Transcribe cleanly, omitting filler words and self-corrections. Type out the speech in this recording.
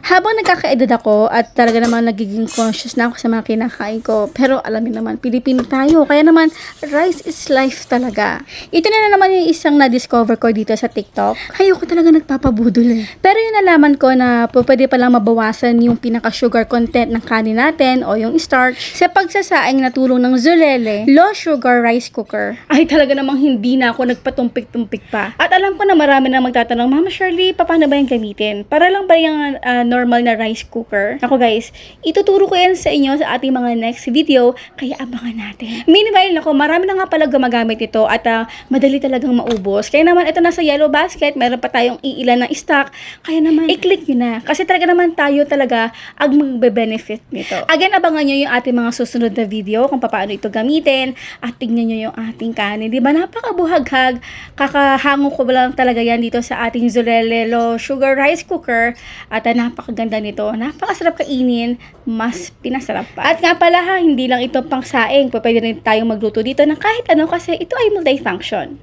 Habang nagkakaedad ako at talaga naman nagiging conscious na ako sa mga kinakain ko. Pero alam niyo naman, Pilipino tayo. Kaya naman, rice is life talaga. Ito na naman yung isang na-discover ko dito sa TikTok. Ayoko talaga nagpapabudol eh. Pero yung nalaman ko na pwede palang mabawasan yung pinaka-sugar content ng kanin natin o yung starch sa pagsasaing na tulong ng Zulele low sugar rice cooker. Ay talaga namang hindi na ako nagpatumpik-tumpik pa. At alam ko na marami na magtatanong, Mama Shirley, paano ba yung gamitin? Para lang ba yung normal na rice cooker? Ako guys, ituturo ko yan sa inyo sa ating mga next video, kaya abangan natin. Meanwhile ako, marami na nga pala gumagamit ito at madali talagang maubos. Kaya naman ito nasa yellow basket, meron pa tayong iilan na stock. Kaya naman, i-click nyo na. Kasi talaga naman tayo talaga ang magbe-benefit nito. Again, abangan nyo yung ating mga susunod na video kung paano ito gamitin at tignan nyo yung ating kanin. Diba? Napakabuhaghag. Kakahango ko lang talaga yan dito sa ating Zulele low sugar rice cooker at napakaganda nito. Napakasarap kainin, mas pinasarap pa. At nga pala hindi lang ito pang saing. Pwede rin tayong magluto dito ng kahit ano kasi ito ay multifunction.